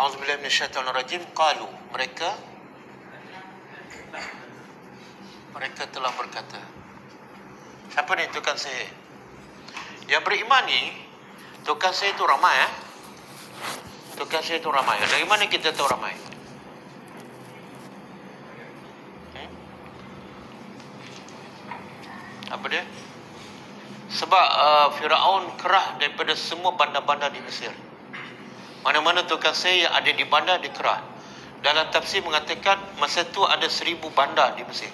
A'udzubillahi minasyaitonirrajim. Qalu, mereka telah berkata. Siapa ni tukang sihir? Yang beriman ni, tukang sihir tu ramai Tukang sihir tu ramai. Dari mana kita tahu ramai? Apa dia? Sebab Firaun kerah daripada semua bandar-bandar di Mesir. Mana-mana tukang sihir yang ada di bandar dia kerah. Dalam tafsir mengatakan masa tu ada 1000 bandar di Mesir.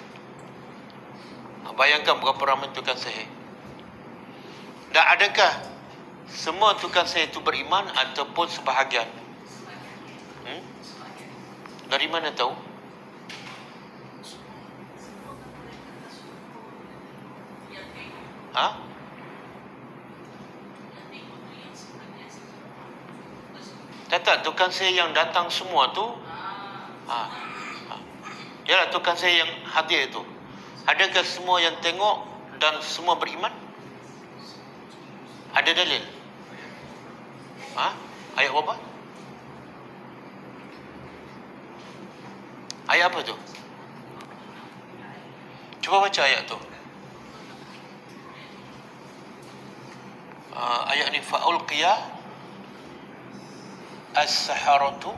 Bayangkan berapa ramai tukang sihir. Dan adakah semua tukang sihir itu beriman ataupun sebahagian? Dari mana tahu? Tak, tukang sihir yang datang semua tu yalah tukang sihir yang hadir itu. Adakah semua yang tengok dan semua beriman? Ada dalil? Ayat berapa? Ayat apa tu? Cuba baca ayat tu. Ayat ni fa'ulqiya as-saharatu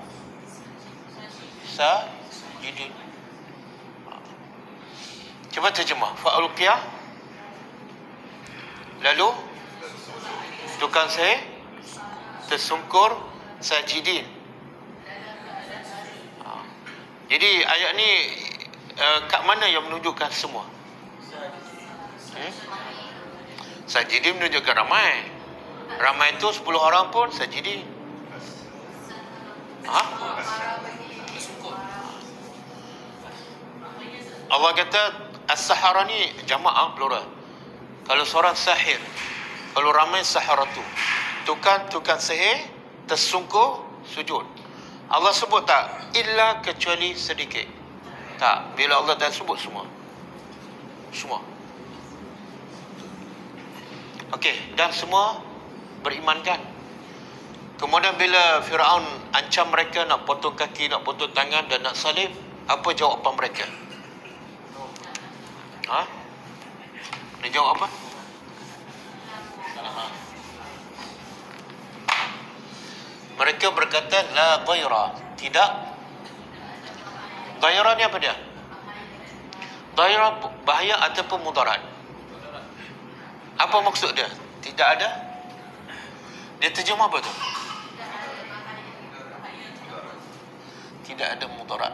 sajidin. Cuba terjemah. Fa'ulqiya, lalu tukang sihir tersungkur sajidin. Jadi ayat ni kat mana yang menunjukkan semua? Sajidin menunjukkan ramai. Ramai tu 10 orang pun sajidin. Allah kata as-sahara ni jamaah plural. Kalau seorang sahir, kalau ramai saharatu, tukang sihir tersungkur sujud. Allah sebut tak? Illa kecuali sedikit. Tak. Bila Allah dah sebut semua. Okey, dan semua beriman kan? Kemudian bila Firaun ancam mereka nak potong kaki, nak potong tangan dan nak salib, apa jawapan mereka? Dia jawab apa? Mereka berkata la dhaira, tidak. Dhaira ni apa dia? Dhaira bahaya ataupun mudarat? Apa maksud dia? Tidak ada. Dia terjemah apa tu? Tidak ada mudarat.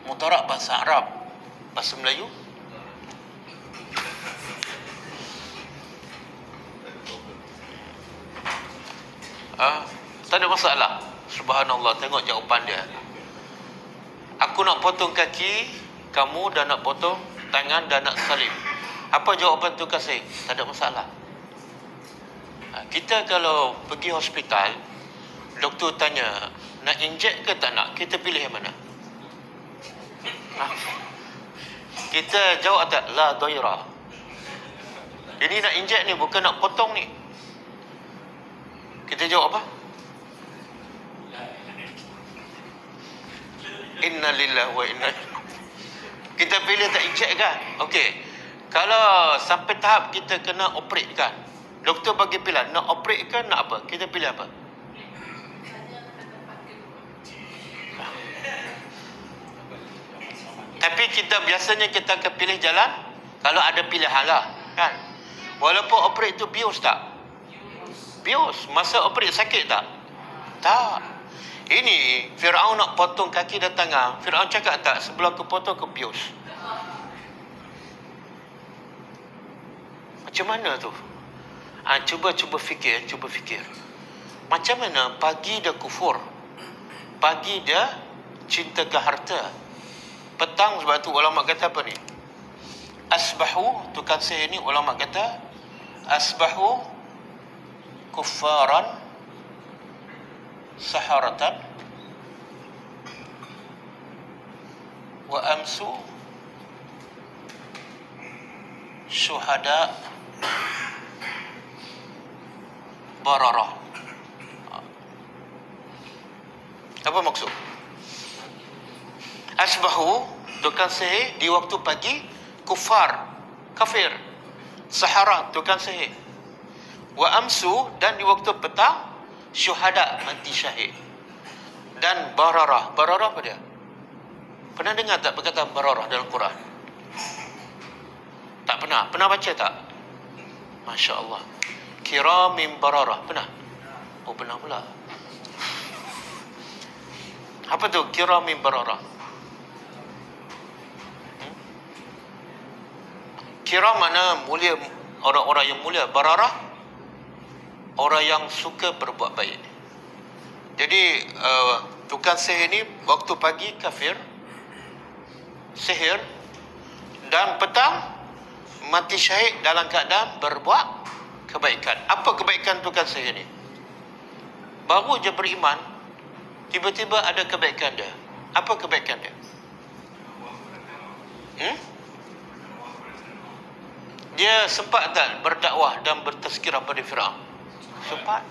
Mudarat bahasa Arab, bahasa Melayu. Tak ada masalah. Subhanallah, tengok jawapan dia. Aku nak potong kaki kamu dan nak potong tangan dan nak salib. Apa jawapan tukang sihir? Tak ada masalah. Kita kalau pergi hospital, doktor tanya nak injek ke tak nak, kita pilih yang mana? Kita jawab tak? La dhaira. Ini nak injek ni, bukan nak potong ni. Kita jawab apa? Inna lillahi wa inna ilaihi. Kita pilih tak injek kan? Okey. Kalau sampai tahap kita kena operate kan, doktor bagi pilihan nak operate ke nak apa? Kita pilih apa? Tapi biasanya kita akan pilih jalan kalau ada pilihan lah kan. Walaupun operate tu bius tak? Bius. Masa operate sakit tak? Tak. Ini Firaun nak potong kaki dan tangan. Firaun cakap tak sebelum aku potong aku bius. Macam mana tu? Cuba fikir. Macam mana pagi dia kufur, pagi dia cinta ke harta, petang sebab tu ulama kata apa ni? Asbahu, tukang sihir ni ulama kata asbahu kuffaran saharatan wa amsu syuhada bararah. Apa maksud? Asbahu, tukang sihir di waktu pagi, kafir. Sahara, tukang sihir. Wa amsu, dan di waktu petang, syuhada, mati syahid. Dan bararah apa dia? Pernah dengar tak perkataan bararah dalam Quran? Tak pernah. Pernah baca tak? Masya Allah. Kiramin bararah. Pernah? Oh, pernah pula. Apa tu kiramin bararah? Kiram mana mulia, orang-orang yang mulia. Bararah, orang yang suka berbuat baik. Jadi tukang sihir ni waktu pagi kafir, sihir, dan petang mati syahid dalam keadaan berbuat kebaikan. Apa kebaikan tukang sihir ni? Baru je beriman, tiba-tiba ada kebaikan dia. Apa kebaikan dia? Dia sempat tak berdakwah dan bertazkirah pada Fir'aun? Sempat.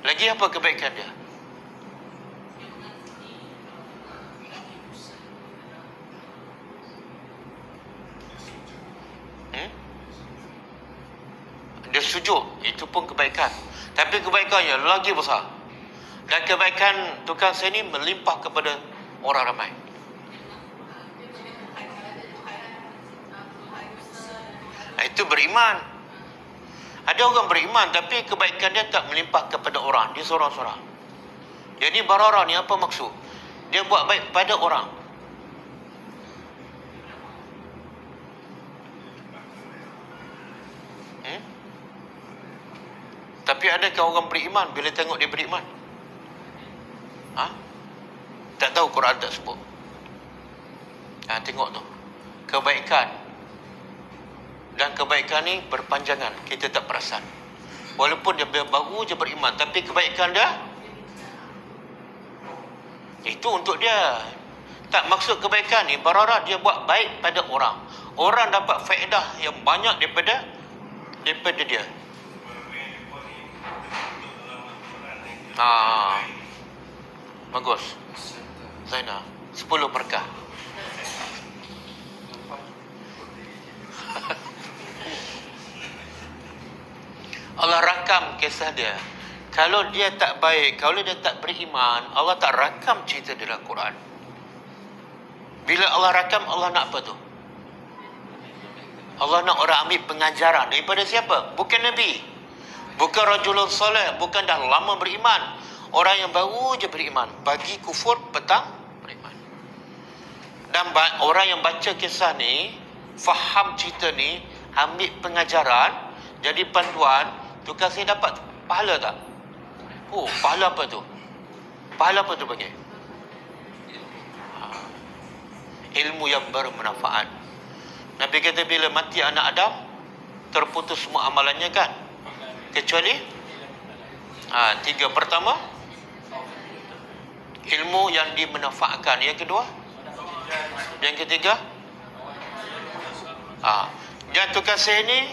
Lagi apa kebaikan dia? Dia sujud, itu pun kebaikan. Tapi kebaikannya lagi besar. Dan kebaikan tukang sihir ni melimpah kepada orang ramai. Itu beriman. Ada orang beriman tapi kebaikan dia tak melimpah kepada orang. Dia seorang-seorang. Jadi barara ni apa maksud? Dia buat baik pada orang. Tapi adakah orang beriman bila tengok dia beriman? Tak tahu, Quran tak sebut. Tengok tu. Kebaikan. Dan kebaikan ni berpanjangan. Kita tak perasan. Walaupun dia baru je beriman, tapi kebaikan dia itu untuk dia. Tak, maksud kebaikan ni barara dia buat baik pada orang. Orang dapat faedah yang banyak daripada dia. Bagus. Zainal 10 berkah. Allah rakam kisah dia. Kalau dia tak baik, kalau dia tak beriman, Allah tak rakam cerita dalam Quran. Bila Allah rakam, Allah nak apa tu? Allah nak orang ambil pengajaran daripada siapa? Bukan Nabi, bukan rajulun soleh, bukan dah lama beriman. Orang yang baru je beriman, pagi kufur, petang beriman. Dan orang yang baca kisah ni, faham cerita ni, ambil pengajaran, jadi panduan, tukang sihir dapat pahala tak? Oh, pahala apa tu? Pahala apa tu bagi? Ilmu yang bermanfaat. Nabi kata bila mati anak Adam, terputus semua amalannya kan? Kecuali 3. Pertama, ilmu yang dimanfaatkan. Yang kedua, yang ketiga, dan tukang sihir ni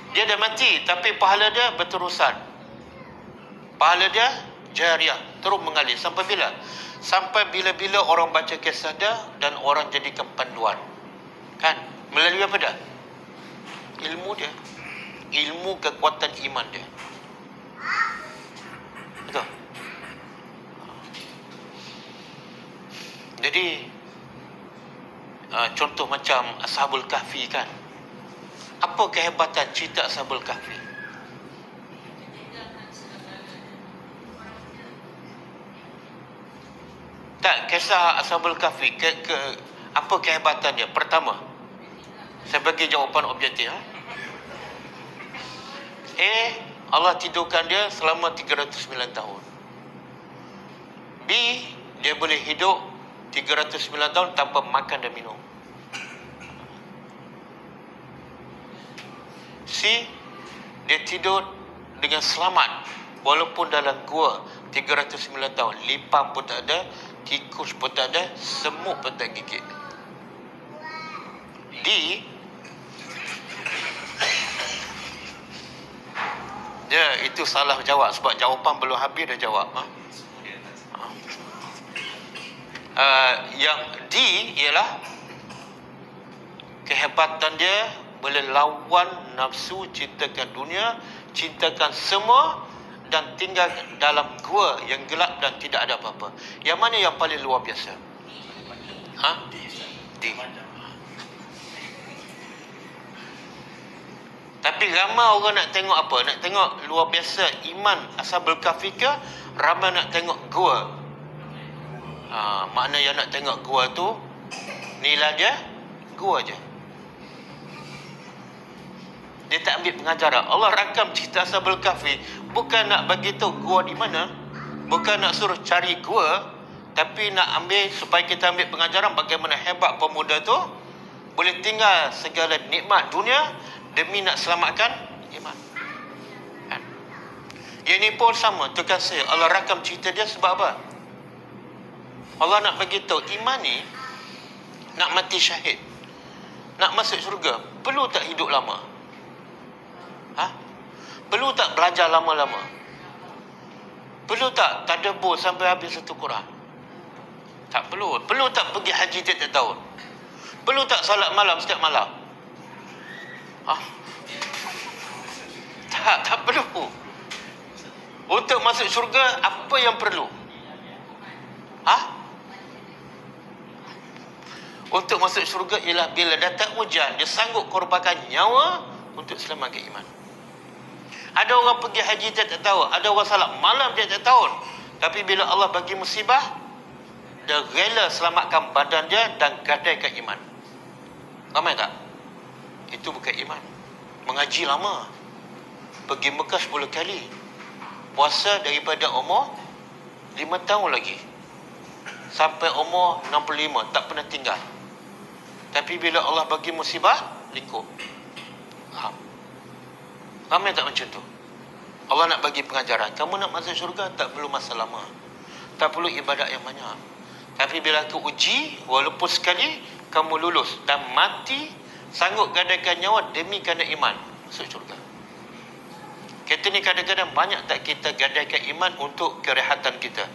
dia dah mati tapi pahala dia berterusan. Pahala dia jariah, terus mengalir sampai bila? Sampai bila-bila orang baca kisah dia dan orang jadikan panduan. Kan? Melalui apa dah? Ilmu dia. Ilmu kekuatan iman dia. Betul? Jadi contoh macam Ashabul Kahfi kan. Apa kehebatan cerita Ashabul Kahfi? Tak, kisah Ashabul Kahfi apa kehebatan dia? Pertama, saya bagi jawapan objektif. Allah tidurkan dia selama 309 tahun. B, dia boleh hidup 309 tahun tanpa makan dan minum. C, dia tidur dengan selamat walaupun dalam gua 309 tahun. Lipam pun tak ada, tikus pun tak ada, semut pun tak gigit. D, itu salah jawab sebab jawapan belum habis dah jawab. Yang D ialah kehebatan dia boleh lawan nafsu, cintakan dunia, cintakan semua dan tinggal dalam gua yang gelap dan tidak ada apa-apa. Yang mana yang paling luar biasa? D. Tapi ramai orang nak tengok apa? Nak tengok luar biasa iman Ashabul Kahfi ke? Ramai nak tengok gua. Makna yang nak tengok gua tu nilai dia gua je. Dia tak ambil pengajaran. Allah rakam cerita Ashabul Kahfi bukan nak bagi tahu gua di mana, bukan nak suruh cari gua, tapi nak ambil supaya kita ambil pengajaran bagaimana hebat pemuda tu boleh tinggal segala nikmat dunia demi nak selamatkan iman. Yang ini pun sama, tukar saya. Allah rakam cerita dia sebab apa? Allah nak bagi tahu iman ni nak mati syahid, nak masuk syurga, perlu tak hidup lama? Perlu tak belajar lama-lama? Perlu tak tadabbur sampai habis satu Quran? Tak perlu. Perlu tak pergi haji tiap-tiap tahun? Perlu tak solat malam setiap malam? Tak perlu. Untuk masuk syurga, apa yang perlu? Untuk masuk syurga ialah bila datang hujan, dia sanggup korbankan nyawa untuk selamatkan iman. Ada orang pergi haji tiap-tiap tahun, ada orang salat malam tiap-tiap tahun, tapi bila Allah bagi musibah, dia rela selamatkan badan dia dan gadaikan iman. Ramai tak? Itu bukan iman. Mengaji lama, pergi Mekah 10 kali, puasa daripada umur 5 tahun lagi sampai umur 65, tak pernah tinggal. Tapi bila Allah bagi musibah, lingkup. Ramai tak macam tu? Allah nak bagi pengajaran. Kamu nak masuk syurga, tak perlu masa lama, tak perlu ibadat yang banyak. Tapi bila aku uji, walaupun sekali kamu lulus dan mati, sanggup gadaikan nyawa demi kerana iman, masuk syurga. Kita ni kadang-kadang banyak tak kita gadaikan iman untuk kerehatan kita.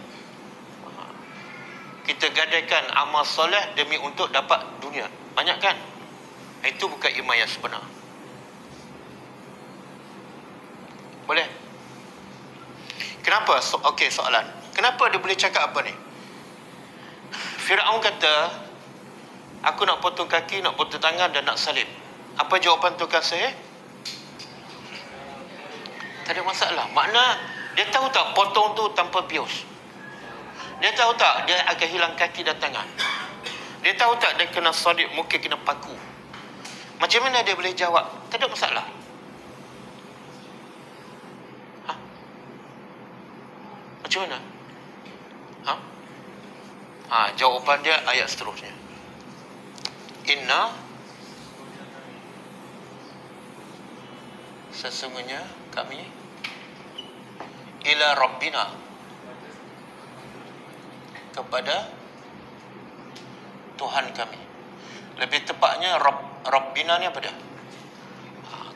Kita gadaikan amal soleh demi untuk dapat dunia. Banyak kan? Itu bukan iman yang sebenar. Boleh? Kenapa? Okey, soalan. Kenapa dia boleh cakap apa ni? Firaun kata, aku nak potong kaki, nak potong tangan dan nak salib. Apa jawapan tukang sihir? Tak ada masalah. Makna, dia tahu tak potong tu tanpa bius? Dia tahu tak dia akan hilang kaki dan tangan? Dia tahu tak dia kena salib, mungkin kena paku? Macam mana dia boleh jawab? Tak ada masalah. Macam mana? Jawapan dia ayat seterusnya. Inna, sesungguhnya kami, ila Rabbina, kepada Tuhan kami. Lebih tepatnya Rabbina ni apa dia?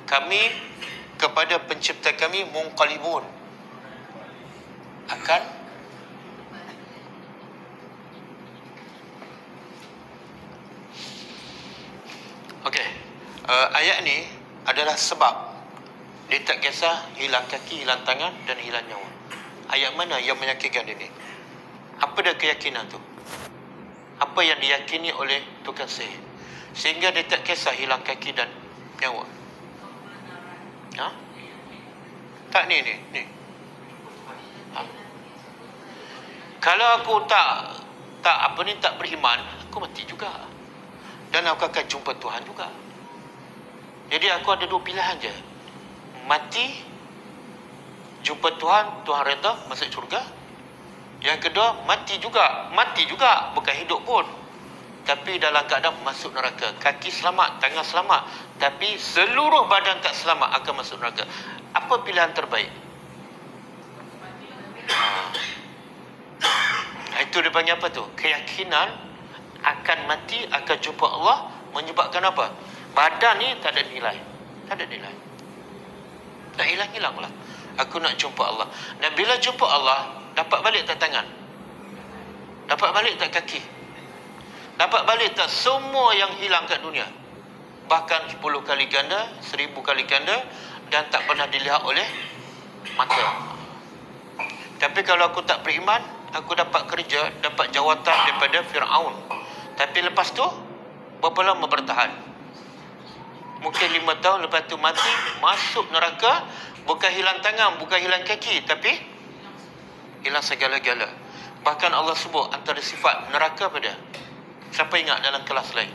Kami kepada pencipta kami munqalibun, akan ayat ni adalah sebab dia tak kisah hilang kaki, hilang tangan dan hilang nyawa. Ayat mana yang meyakinkan dia ni? Apa dia keyakinan tu? Apa yang diyakini oleh tukang sihir sehingga dia tak kisah hilang kaki dan nyawa? Tak ni. Kalau aku tak beriman, aku mati juga. Dan aku akan jumpa Tuhan juga. Jadi aku ada dua pilihan je. Mati, jumpa Tuhan, Tuhan redha, masuk syurga. Yang kedua, mati juga, bukan hidup pun, tapi dalam keadaan masuk neraka. Kaki selamat, tangan selamat, tapi seluruh badan tak selamat, akan masuk neraka. Apa pilihan terbaik? Itu dia panggil apa tu? Keyakinan akan mati, akan jumpa Allah, menyebabkan apa? Badan ni tak ada nilai. Tak hilang lah. Aku nak jumpa Allah. Dan bila jumpa Allah, dapat balik tak tangan? Dapat balik tak kaki? Dapat balik tak semua yang hilang kat dunia? Bahkan 10 kali ganda, 1000 kali ganda, dan tak pernah dilihat oleh mata. Tapi kalau aku tak beriman, aku dapat kerja, dapat jawatan daripada Fir'aun. Tapi lepas tu, berapa lama bertahan? Mungkin 5 tahun, lepas tu mati, masuk neraka. Bukan hilang tangan, bukan hilang kaki, tapi hilang segala-gala. Bahkan Allah sebut antara sifat neraka pada, siapa ingat dalam kelas lain?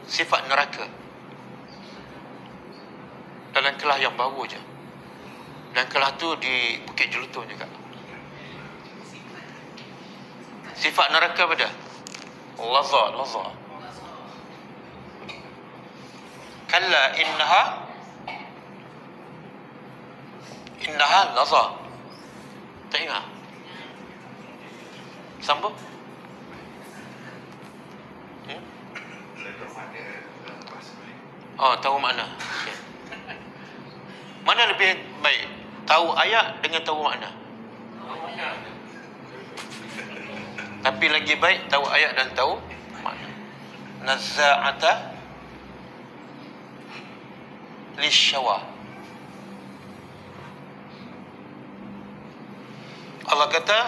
Sifat neraka dalam kelas yang baru je. Dan kelas tu di Bukit Jelutong juga. Sifat neraka pada laza. Kalla innaha laza. Tak ingat? Sambung? Oh, tahu makna. Okay. Mana lebih baik? Tahu ayat dengan tahu makna? Tapi lagi baik tahu ayat dan tahu makna. Nazza'ata lisyawa. Allah kata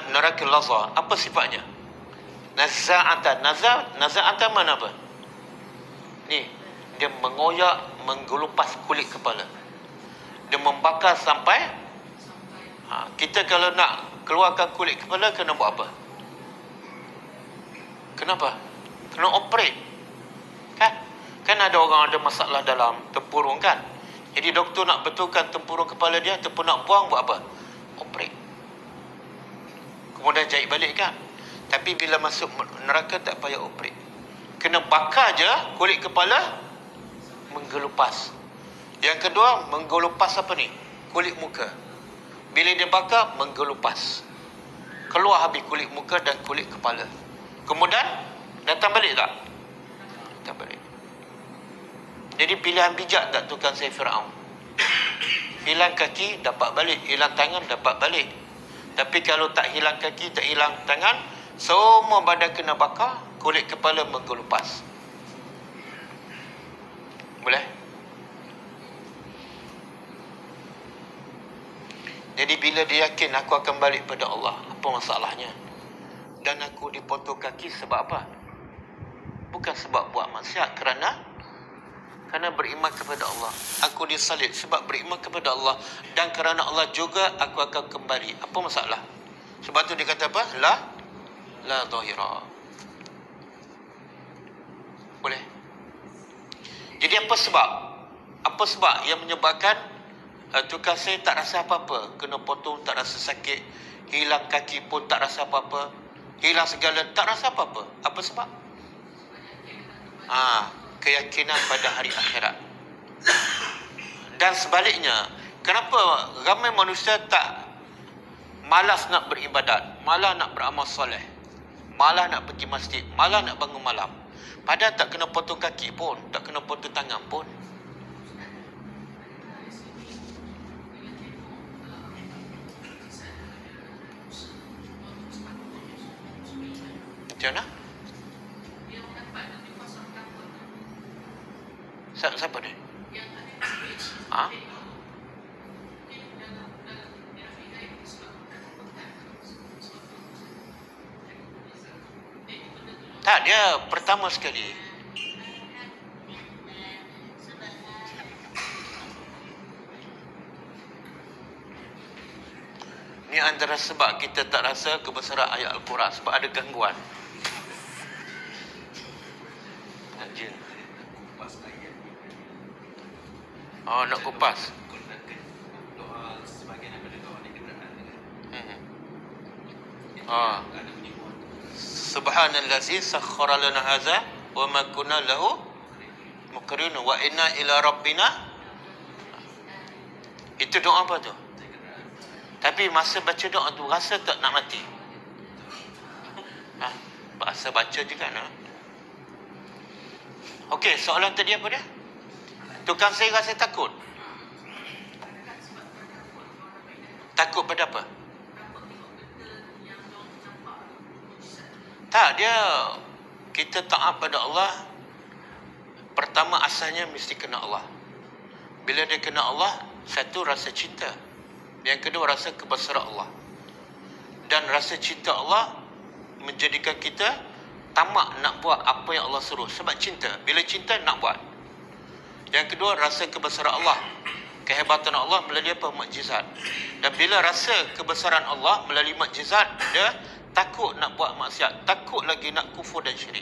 neraka laza. Apa sifatnya? Nazza'ata. Nazza'ata mana apa? Ni, dia mengoyak, menggelupas kulit kepala. Dia membakar sampai kita kalau nak keluarkan kulit kepala kena buat apa? Kenapa? Kena operate. Kan ada orang ada masalah dalam tempurung kan? Jadi doktor nak betulkan tempurung kepala dia, ataupun nak buang, buat apa? Operate. Kemudian jahit balik kan? Tapi bila masuk neraka tak payah operate. Kena bakar je kulit kepala, menggelupas. Yang kedua, menggelupas apa ni? Kulit muka. Bila dia bakar, menggelupas. Keluar habis kulit muka dan kulit kepala. Kemudian, datang balik tak? Datang balik. Jadi pilihan bijak tak tukang saya Fir'aun? Hilang kaki, dapat balik. Hilang tangan, dapat balik. Tapi kalau tak hilang kaki, tak hilang tangan, semua badan kena bakar, kulit kepala menggelupas. Boleh? Jadi bila dia yakin aku akan balik pada Allah, apa masalahnya? Dan aku dipotong kaki sebab apa? Bukan sebab buat maksiat, kerana beriman kepada Allah. Aku disalib sebab beriman kepada Allah, dan kerana Allah juga aku akan kembali. Apa masalah? Sebab tu dia kata apa? La dhahira. Boleh? Jadi apa sebab? Apa sebab yang menyebabkan tukang saya tak rasa apa-apa? Kena potong tak rasa sakit, hilang kaki pun tak rasa apa-apa, hilang segala tak rasa apa-apa. Apa sebab? Keyakinan pada hari akhirat. Dan sebaliknya, kenapa ramai manusia tak malas nak beribadat, malah nak beramal soleh, malah nak pergi masjid, malah nak bangun malam, padahal tak kena potong kaki pun, tak kena potong tangan pun. Macam mana? Siapa dia? Tak, dia pertama sekali. Ini antara sebab kita tak rasa kebesaran ayat Al-Quran, sebab ada gangguan. Jin. Nak kupas. Subhanallazi sakhkhara lana hadza wa ma kunna lahu muqrinin wa inna ila rabbina. Itu doa apa tu? Tapi masa baca doa tu rasa tak nak mati? Bahasa baca juga nak. Okey, soalan tadi apa dia? Tukang saya rasa takut. Takut pada apa? Tak, kita taat pada Allah, pertama asalnya mesti kena Allah. Bila dia kena Allah, satu rasa cinta. Yang kedua rasa kebesaran Allah. Dan rasa cinta Allah menjadikan kita tamak nak buat apa yang Allah suruh. Sebab cinta. Bila cinta nak buat. Yang kedua rasa kebesaran Allah. Kehebatan Allah melalui apa? Mukjizat. Dan bila rasa kebesaran Allah melalui mukjizat, dia takut nak buat maksiat, takut lagi nak kufur dan syirik.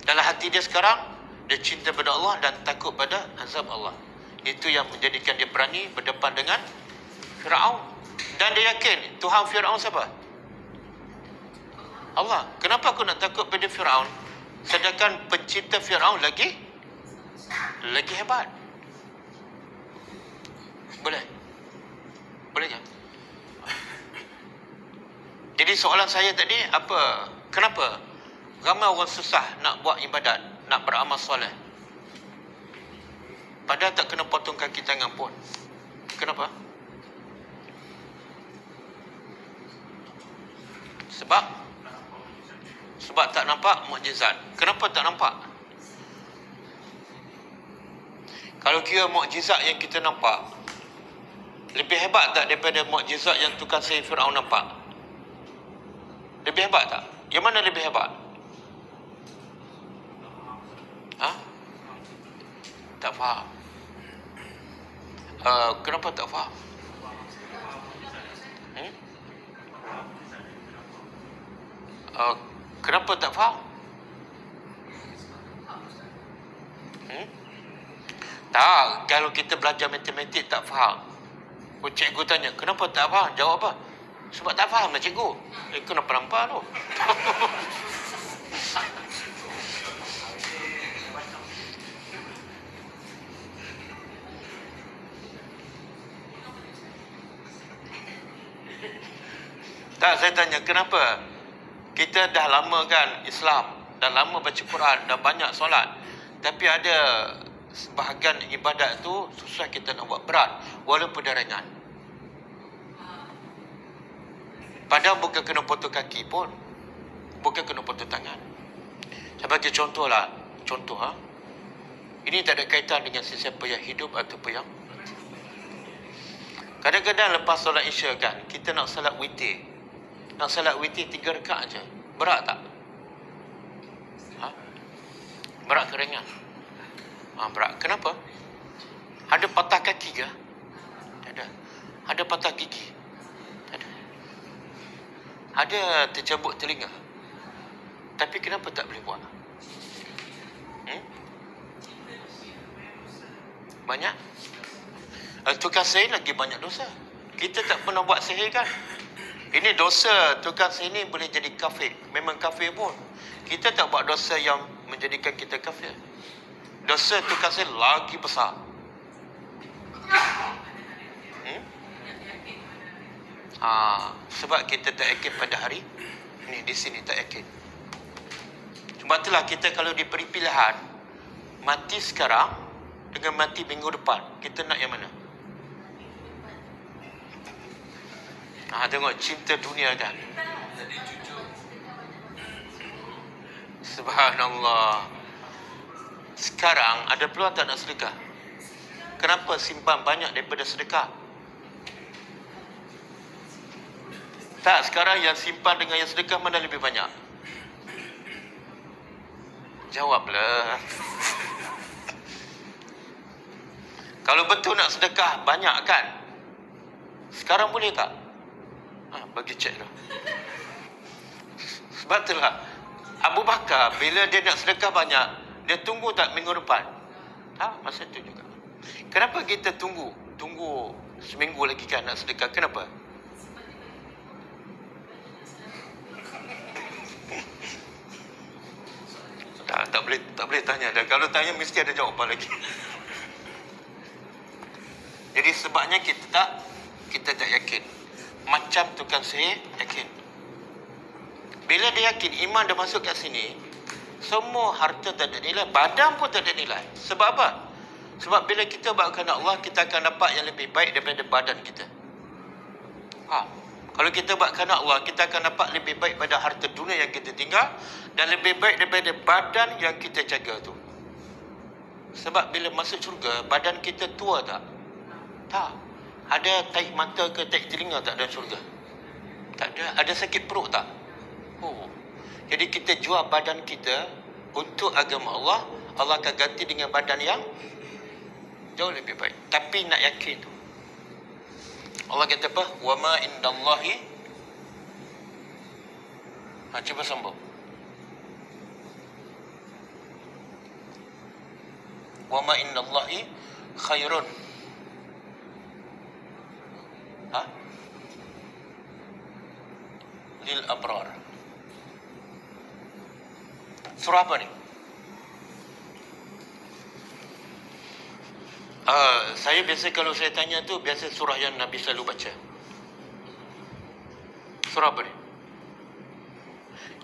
Dalam hati dia sekarang, dia cinta pada Allah dan takut pada azab Allah. Itu yang menjadikan dia berani berdepan dengan Firaun. Dan dia yakin Tuhan Firaun siapa? Allah. Kenapa aku nak takut pada Firaun? Sedangkan pencipta Firaun lagi hebat. Boleh? Boleh tak? Jadi soalan saya tadi apa? Kenapa ramai orang susah nak buat ibadat, nak beramal soleh? Padahal tak kena potong kaki tangan pun. Kenapa? Sebab tak nampak mukjizat. Kenapa tak nampak? Kalau kira mukjizat yang kita nampak lebih hebat tak daripada mukjizat yang tukang sihir Firaun nampak? Lebih hebat tak? Yang mana lebih hebat? Tak faham. Kenapa tak faham? Kenapa tak faham? Tak, kalau kita belajar matematik tak faham. Cikgu tanya, kenapa tak faham? Jawab apa? Sebab tak faham lah cikgu. Kenapa nampak tu? Tak, saya tanya kenapa? Kita dah lama kan Islam, dah lama baca Quran, dah banyak solat, tapi ada sebahagian ibadat tu susah kita nak buat, berat walaupun dia ringan. Padahal bukan kena potong kaki pun, bukan kena potong tangan. Saya bagi contoh lah. Ini tak ada kaitan dengan sesiapa yang hidup ataupun yang mati. Kadang-kadang lepas solat Isya kan, kita nak solat witir. Nak solat witir 3 rakaat aja. Berat tak? Berat ke ringan? Berat. Kenapa? Ada patah kaki ke? Tak ada. Ada patah gigi? Tak ada. Ada tercabut telinga? Tapi kenapa tak boleh buat? Banyak? Tukang sihir lagi banyak dosa. Kita tak pernah buat sihir kan? Ini dosa tukang sihir ni boleh jadi kafir. Memang kafir pun. Kita tak buat dosa yang menjadikan kita kafir. Dosa tukang sihir lagi besar. Sebab kita tak yakin pada hari ni, di sini tak yakin. Sebab itulah kita kalau diberi pilihan mati sekarang dengan mati minggu depan, kita nak yang mana? Tengok cinta dunia kan. Subhanallah. Sekarang ada peluang tak nak sedekah? Kenapa simpan banyak daripada sedekah? Tak, sekarang yang simpan dengan yang sedekah mana lebih banyak? Jawablah. Kalau betul nak sedekah banyak kan? Sekarang boleh tak? Bagi cek dah. Sebab itulah Abu Bakar bila dia nak sedekah banyak, dia tunggu tak minggu depan? Masa tu juga. Kenapa kita tunggu seminggu lagi kan nak sedekah? Kenapa? Tak boleh tanya dah. Kalau tanya mesti ada jawapan lagi. Jadi sebabnya kita tak yakin. Macam tukang sihir yakin. Bila dia yakin iman dah masuk kat sini, semua harta tak ada nilai, badan pun tak ada nilai. Sebab apa? Sebab bila kita buat kerana Allah, kita akan dapat yang lebih baik daripada badan kita. Kalau kita buat kerana Allah, kita akan dapat lebih baik pada harta dunia yang kita tinggal dan lebih baik daripada badan yang kita jaga tu. Sebab bila masuk syurga, badan kita tua tak? Tak. Ada taik mata ke taik telinga tak dalam syurga? Tak ada. Ada sakit perut tak? Oh. Jadi kita jual badan kita untuk agama Allah, Allah akan ganti dengan badan yang jauh lebih baik. Tapi nak yakin tu. Allah kata apa? Wa ma indallahi. Cuba sambung. Wa ma indallahi khairun. Lil abrar. Surah apa ni? Saya biasa kalau saya tanya tu, biasa surah yang Nabi selalu baca. Surah apa ni?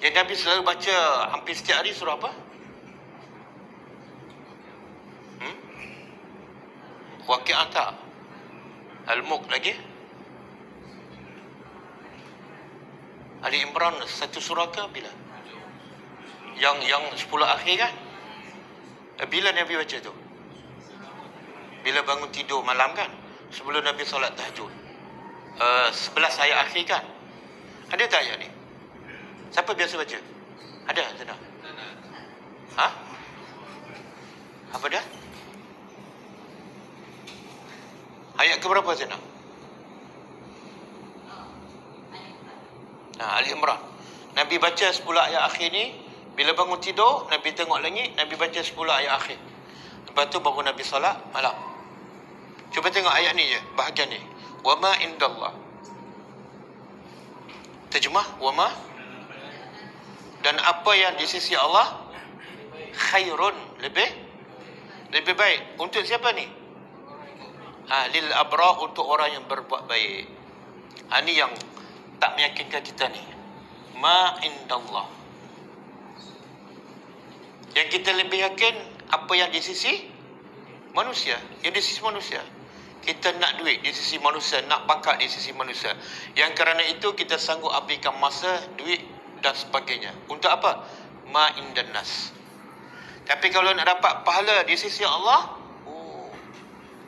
Yang Nabi selalu baca hampir setiap hari surah apa? Waqi'ah tak? Al-Mulk lagi? Ali Imran satu surah ke bila? Yang 10 akhir kan? Bila Nabi baca tu? Bila bangun tidur malam kan? Sebelum Nabi solat tahajud. 11 ayat akhir kan? Ada tak ayat ni? Siapa biasa baca? Ada? Tak? Apa dah? Ayat ke berapa sana? Ali Imran. Nabi baca 10 ayat akhir ni. Bila bangun tidur, Nabi tengok langit, Nabi baca 10 ayat akhir. Lepas tu baru Nabi solat malam. Cuba tengok ayat ni je, bahagian ni. Wa ma indallah. Terjemah, wa ma. Dan apa yang di sisi Allah khairun, lebih baik. Untuk siapa ni? Lil abrar, untuk orang yang berbuat baik. Ni yang tak meyakinkan kita ni. Ma indallah. Yang kita lebih yakin apa yang di sisi manusia. Yang di sisi manusia. Kita nak duit di sisi manusia, nak pangkat di sisi manusia. Yang kerana itu kita sanggup habiskan masa, duit dan sebagainya. Untuk apa? Ma indan nas. Tapi kalau nak dapat pahala di sisi Allah,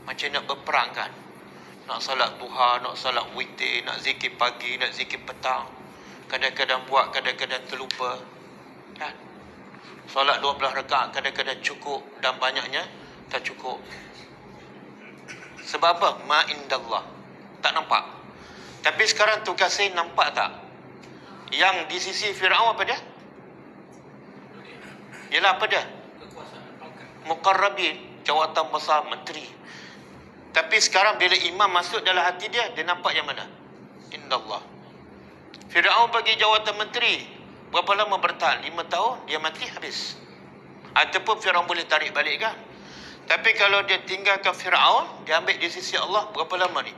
macam nak berperang kan. Nak salat duha, nak salat witir, nak zikir pagi, nak zikir petang. Kadang-kadang buat, kadang-kadang terlupa. Kan? Salat 12 rakaat kadang-kadang cukup dan banyaknya tak cukup. Sebab apa? Ma indallah. Tak nampak. Tapi sekarang tugas saya nampak tak? Yang di sisi Fir'aun apa dia? Ialah apa dia? Muqarrabin, jawatan besar, menteri. Tapi sekarang bila iman masuk dalam hati dia, dia nampak yang mana? Indallah. Fir'aun bagi jawatan menteri. Berapa lama bertahan? 5 tahun, dia mati, habis. Ataupun Fir'aun boleh tarik balik kan? Tapi kalau dia tinggalkan Fir'aun, dia ambil di sisi Allah, berapa lama ni?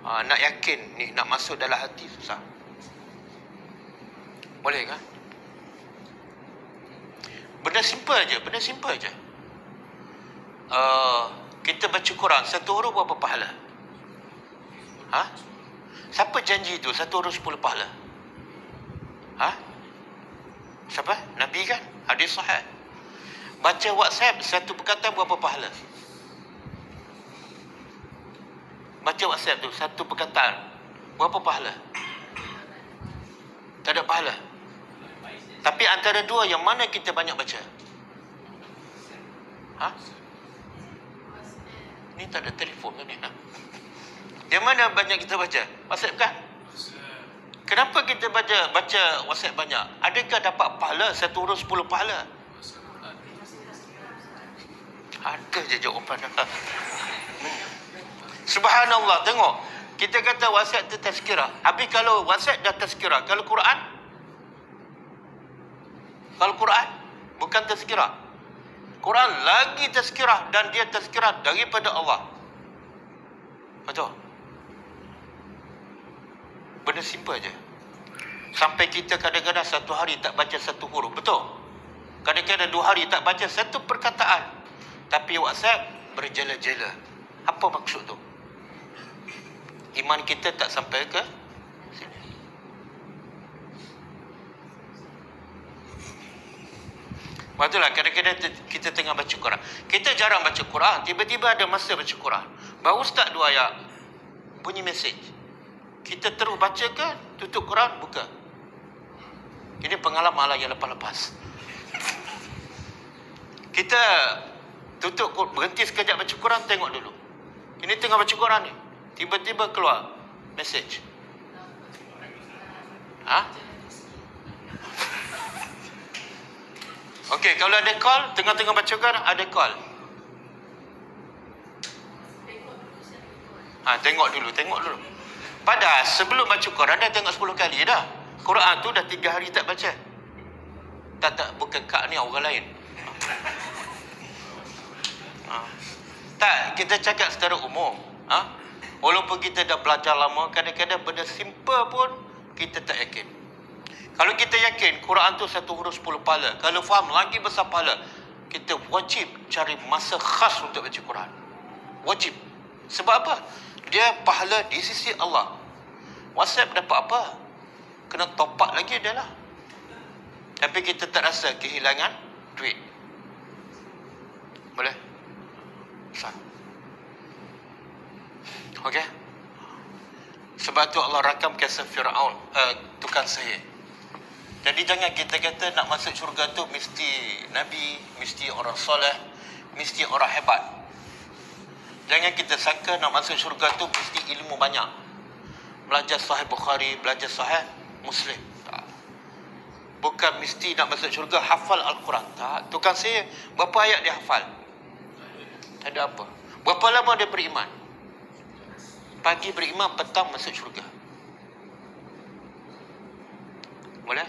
Nak yakin ni, nak masuk dalam hati susah. Boleh kan? Benda simple aja, benda simple aja. Kita baca Quran, satu huruf berapa pahala? Siapa janji tu satu huruf 10 pahala? Siapa? Nabi kan? Hadis sahih. Baca WhatsApp satu perkataan berapa pahala? Baca WhatsApp tu satu perkataan berapa pahala? Tak ada pahala. Tapi antara dua, yang mana kita banyak baca? Ni tak ada telefon kan ni? Yang mana banyak kita baca? WhatsApp kan? Kenapa kita baca WhatsApp banyak? Adakah dapat pahala satu huruf 10 pahala? Ada je jawapan. Subhanallah, tengok. Kita kata WhatsApp tu tazkirah. Habis kalau WhatsApp dah tazkirah, kalau Quran? Kalau Quran bukan tazkirah. Quran lagi tazkirah, dan dia tazkirah daripada Allah. Betul? Benda simple je. Sampai kita kadang-kadang satu hari tak baca satu huruf. Betul? Kadang-kadang 2 hari tak baca satu perkataan. Tapi WhatsApp berjela-jela. Apa maksud tu? Iman kita tak sampai ke Betul lah, kadang-kadang kita tengah baca Quran. Kita jarang baca Quran, tiba-tiba ada masa baca Quran. Baru start 2 ayat, bunyi mesej. Kita terus baca ke, tutup Quran, buka. Ini pengalaman lah yang lepas-lepas. Kita tutup, berhenti sekejap baca Quran, tengok dulu. Ini tengah baca Quran ni, tiba-tiba keluar mesej. Okey, kalau ada call, tengah-tengah baca Quran, ada call. Tengok dulu. Padahal sebelum baca Quran, dah tengok 10 kali dah. Quran tu dah 3 hari tak baca. Tak, bukan kak ni, orang lain. Tak, kita cakap secara umum. Walaupun kita dah belajar lama, kadang-kadang benda simple pun kita tak yakin. Kalau kita yakin Quran tu 1 huruf 10 pahala, kalau faham lagi besar pahala, kita wajib cari masa khas untuk baca Quran. Wajib. Sebab apa? Dia pahala di sisi Allah. WhatsApp dapat apa? Kena top up lagi dia lah. Tapi kita tak rasa kehilangan duit. Boleh? Sah. Okey? Sebab tu Allah rakam kisah Fir'aun, tukang sihir. Jadi jangan kita kata nak masuk syurga tu mesti Nabi, mesti orang soleh, mesti orang hebat. Jangan kita sangka nak masuk syurga tu mesti ilmu banyak. Belajar Sahih Bukhari, belajar Sahih Muslim. Tak. Bukan mesti nak masuk syurga hafal Al-Quran. Tak. Tukang sihir, berapa ayat dia hafal? Tak ada apa. Berapa lama dia beriman? Pagi beriman, petang masuk syurga. Boleh?